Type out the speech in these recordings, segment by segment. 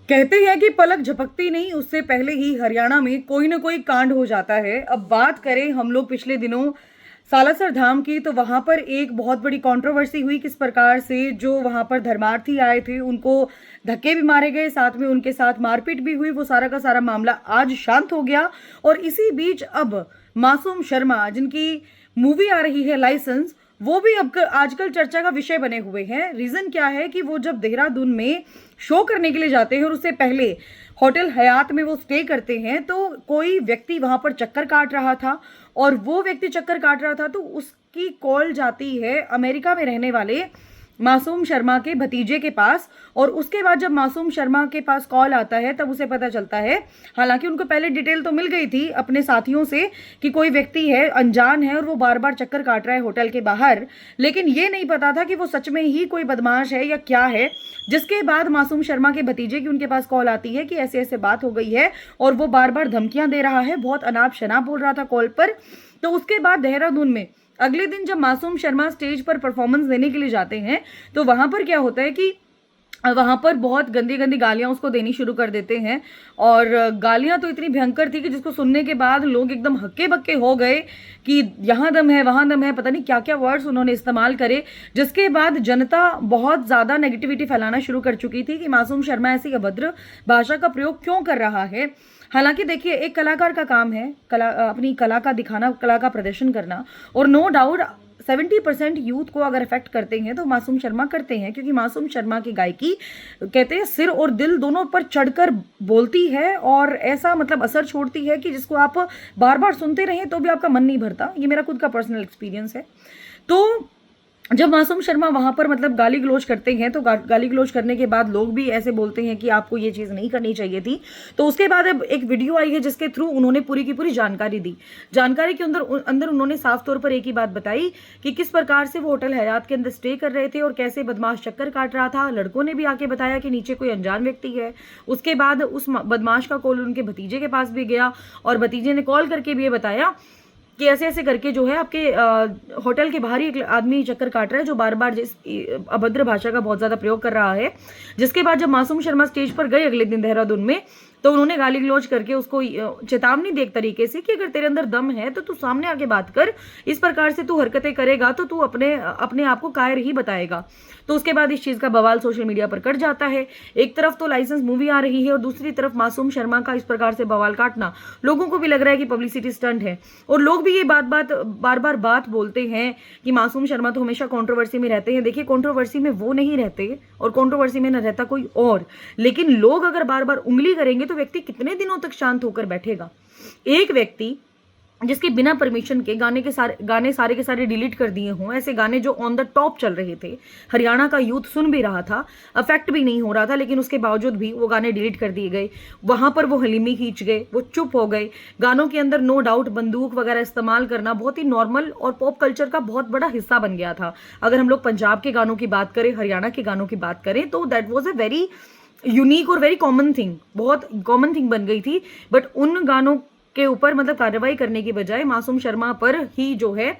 कहते हैं कि पलक झपकती नहीं उससे पहले ही हरियाणा में कोई ना कोई कांड हो जाता है। अब बात करें हम लोग पिछले दिनों सालासर धाम की, तो वहां पर एक बहुत बड़ी कंट्रोवर्सी हुई। किस प्रकार से जो वहां पर धर्मार्थी आए थे उनको धक्के भी मारे गए, साथ में उनके साथ मारपीट भी हुई। वो सारा का सारा मामला आज शांत हो गया। और इसी बीच अब मासूम शर्मा, जिनकी मूवी आ रही है लाइसेंस, वो भी अब आजकल चर्चा का विषय बने हुए हैं। रीजन क्या है कि वो जब देहरादून में शो करने के लिए जाते हैं और उससे पहले होटल हयात में वो स्टे करते हैं, तो कोई व्यक्ति वहां पर चक्कर काट रहा था। और वो व्यक्ति चक्कर काट रहा था तो उसकी कॉल जाती है अमेरिका में रहने वाले मासूम शर्मा के भतीजे के पास। और उसके बाद जब मासूम शर्मा के पास कॉल आता है तब उसे पता चलता है, हालांकि उनको पहले डिटेल तो मिल गई थी अपने साथियों से कि कोई व्यक्ति है, अनजान है और वो बार बार चक्कर काट रहा है होटल के बाहर, लेकिन ये नहीं पता था कि वो सच में ही कोई बदमाश है या क्या है। जिसके बाद मासूम शर्मा के भतीजे की उनके पास कॉल आती है कि ऐसे ऐसे बात हो गई है और वो बार बार धमकियां दे रहा है, बहुत अनाप शनाप बोल रहा था कॉल पर। तो उसके बाद देहरादून में अगले दिन जब मासूम शर्मा स्टेज पर परफॉर्मेंस देने के लिए जाते हैं, तो वहां पर क्या होता है कि वहां पर बहुत गंदी गंदी गालियां उसको देनी शुरू कर देते हैं। और गालियां तो इतनी भयंकर थी कि जिसको सुनने के बाद लोग एकदम हक्के बक्के हो गए कि यहाँ दम है वहां दम है, पता नहीं क्या क्या वर्ड्स उन्होंने इस्तेमाल करे। जिसके बाद जनता बहुत ज्यादा नेगेटिविटी फैलाना शुरू कर चुकी थी कि मासूम शर्मा ऐसी अभद्र भाषा का प्रयोग क्यों कर रहा है। हालांकि देखिए, एक कलाकार का काम है अपनी कला का दिखाना, कला का प्रदर्शन करना। और नो डाउट 70% यूथ को अगर अफेक्ट करते हैं तो मासूम शर्मा करते हैं, क्योंकि मासूम शर्मा की गायकी कहते हैं सिर और दिल दोनों पर चढ़कर बोलती है और ऐसा मतलब असर छोड़ती है कि जिसको आप बार बार सुनते रहें तो भी आपका मन नहीं भरता। ये मेरा खुद का पर्सनल एक्सपीरियंस है। तो जब मासूम शर्मा वहां पर मतलब गाली गलौज करते हैं, तो गाली गलौज करने के बाद लोग भी ऐसे बोलते हैं कि आपको ये चीज़ नहीं करनी चाहिए थी। तो उसके बाद अब एक वीडियो आई है जिसके थ्रू उन्होंने पूरी की पूरी जानकारी दी। जानकारी के अंदर अंदर उन्होंने साफ तौर पर एक ही बात बताई कि किस प्रकार से वो होटल हयात के अंदर स्टे कर रहे थे और कैसे बदमाश चक्कर काट रहा था। लड़कों ने भी आके बताया कि नीचे कोई अनजान व्यक्ति है। उसके बाद उस बदमाश का कॉल उनके भतीजे के पास भी गया और भतीजे ने कॉल करके भी ये बताया कि ऐसे ऐसे करके जो है आपके होटल के बाहर ही एक आदमी चक्कर काट रहा है जो बार बार जिस अभद्र भाषा का बहुत ज्यादा प्रयोग कर रहा है। जिसके बाद जब मासूम शर्मा स्टेज पर गए अगले दिन देहरादून में, तो उन्होंने गाली गलौज करके उसको चेतावनी दी एक तरीके से कि अगर तेरे अंदर दम है तो तू सामने आके बात कर, इस प्रकार से तू हरकतें करेगा तो तू अपने आप को कायर ही बताएगा। तो उसके बाद इस चीज का बवाल सोशल मीडिया पर कट जाता है। एक तरफ तो लाइसेंस मूवी आ रही है और दूसरी तरफ मासूम शर्मा का इस प्रकार से बवाल काटना लोगों को भी लग रहा है कि पब्लिसिटी स्टंट है। और लोग भी ये बार बार बात बोलते हैं कि मासूम शर्मा तो हमेशा कंट्रोवर्सी में रहते हैं। देखिए, कंट्रोवर्सी में वो नहीं रहते और कंट्रोवर्सी में न रहता कोई और, लेकिन लोग अगर बार बार उंगली करेंगे तो व्यक्ति कितने दिनों तक शांत होकर बैठेगा। एक व्यक्ति जिसके बिना परमिशन के गाने सारे के सारे डिलीट कर दिए हों, ऐसे गाने जो ऑन द टॉप चल रहे थे, हरियाणा का यूथ सुन भी रहा था, अफेक्ट भी नहीं हो रहा था, लेकिन उसके बावजूद भी वो गाने डिलीट कर दिए गए। वहां पर वो हलीमी खींच गए, वो चुप हो गए। गानों के अंदर नो डाउट बंदूक वगैरह इस्तेमाल करना बहुत ही नॉर्मल और पॉप कल्चर का बहुत बड़ा हिस्सा बन गया था। अगर हम लोग पंजाब के गानों की बात करें, हरियाणा के गानों की बात करें, तो that was a very unique और वेरी कॉमन थिंग, बहुत कॉमन थिंग बन गई थी। बट उन गानों के ऊपर मतलब कार्रवाई करने की बजाय मासूम शर्मा पर ही जो है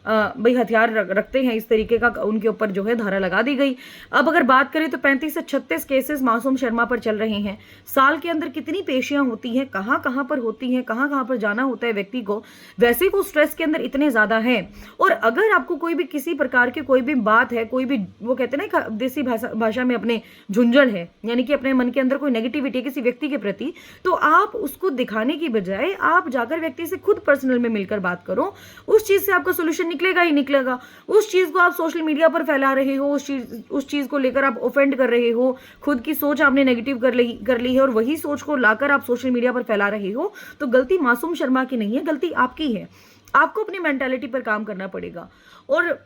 भाई हथियार रखते हैं, इस तरीके का उनके ऊपर जो है धारा लगा दी गई। अब अगर बात करें तो 35 से 36 केसेस मासूम शर्मा पर चल रहे हैं। साल के अंदर कितनी पेशियां होती हैं, कहाँ कहाँ पर होती हैं, कहाँ कहाँ पर जाना होता है व्यक्ति को, वैसे वो स्ट्रेस के अंदर इतने ज्यादा है। और अगर आपको कोई भी किसी प्रकार की कोई भी बात है, कोई भी वो कहते हैं ना देसी भाषा में अपने झुंझल है, यानी कि अपने मन के अंदर कोई नेगेटिविटी है किसी व्यक्ति के प्रति, तो आप उसको दिखाने की बजाय आप जाकर व्यक्ति से खुद पर्सनल में मिलकर बात करो। उस चीज से आपका सोल्यूशन निकलेगा ही निकलेगा। उस चीज को आप सोशल मीडिया पर फैला रहे हो, उस चीज को लेकर आप ऑफेंड कर रहे हो, खुद की सोच आपने नेगेटिव कर ली है और वही सोच को लाकर आप सोशल मीडिया पर फैला रहे हो, तो गलती मासूम शर्मा की नहीं है, गलती आपकी है। आपको अपनी मेंटालिटी पर काम करना पड़ेगा। और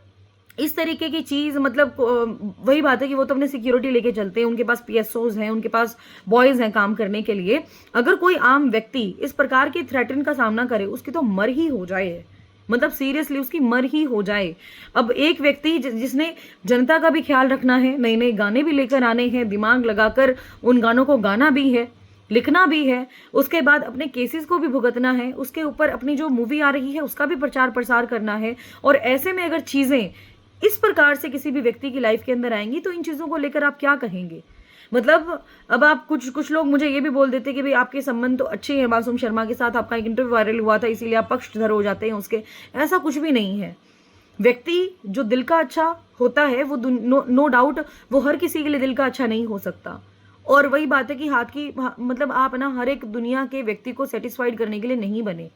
इस तरीके की चीज मतलब वही बात है कि वो तो अपने सिक्योरिटी लेके चलते हैं, उनके पास पीएसओज हैं, उनके पास बॉयज हैं काम करने के लिए। अगर कोई आम व्यक्ति इस प्रकार के थ्रेटन का सामना करे, उसकी तो मर ही हो जाए, मतलब सीरियसली उसकी मर ही हो जाए। अब एक व्यक्ति जिसने जनता का भी ख्याल रखना है, नए नए गाने भी लेकर आने हैं, दिमाग लगाकर उन गानों को गाना भी है, लिखना भी है, उसके बाद अपने केसेस को भी भुगतना है, उसके ऊपर अपनी जो मूवी आ रही है उसका भी प्रचार प्रसार करना है। और ऐसे में अगर चीजें इस प्रकार से किसी भी व्यक्ति की लाइफ के अंदर आएंगी तो इन चीजों को लेकर आप क्या कहेंगे। मतलब अब आप कुछ लोग मुझे ये भी बोल देते कि भाई आपके संबंध तो अच्छे हैं मासूम शर्मा के साथ, आपका एक इंटरव्यू वायरल हुआ था इसीलिए आप पक्षधर हो जाते हैं उसके। ऐसा कुछ भी नहीं है। व्यक्ति जो दिल का अच्छा होता है वो नो डाउट वो हर किसी के लिए दिल का अच्छा नहीं हो सकता। और वही बात है कि मतलब आप ना हर एक दुनिया के व्यक्ति को सेटिस्फाइड करने के लिए नहीं बने।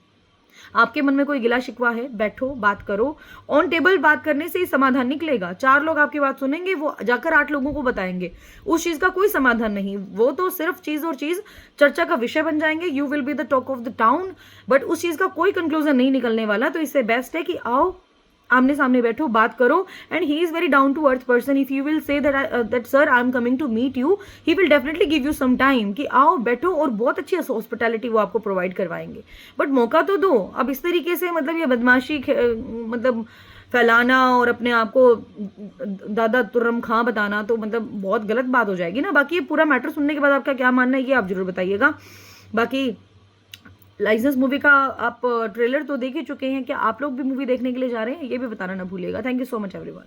आपके मन में कोई गिला शिकवा है, बैठो बात करो। ऑन टेबल बात करने से ही समाधान निकलेगा। 4 लोग आपकी बात सुनेंगे, वो जाकर 8 लोगों को बताएंगे, उस चीज का कोई समाधान नहीं। वो तो सिर्फ चीज और चीज चर्चा का विषय बन जाएंगे। You will be the talk of the town, but उस चीज का कोई कंक्लूजन नहीं निकलने वाला। तो इससे बेस्ट है कि आओ आमने सामने बैठो, बात करो। And he is very down to earth person. If you will say that sir I am coming to meet you, he will definitely give you some time कि आओ बैठो, और बहुत अच्छी हॉस्पिटैलिटी वो आपको प्रोवाइड करवाएंगे। बट मौका तो दो। अब इस तरीके से मतलब ये बदमाशी मतलब फैलाना और अपने आप को दादा तुर्रम खां बताना तो मतलब बहुत गलत बात हो जाएगी ना। बाकी ये पूरा मैटर सुनने के बाद आपका क्या मानना है ये आप जरूर बताइएगा। बाकी लाइसेंस मूवी का आप ट्रेलर तो देख ही चुके हैं, क्या आप लोग भी मूवी देखने के लिए जा रहे हैं ये भी बताना ना भूलिएगा। Thank you so much everyone.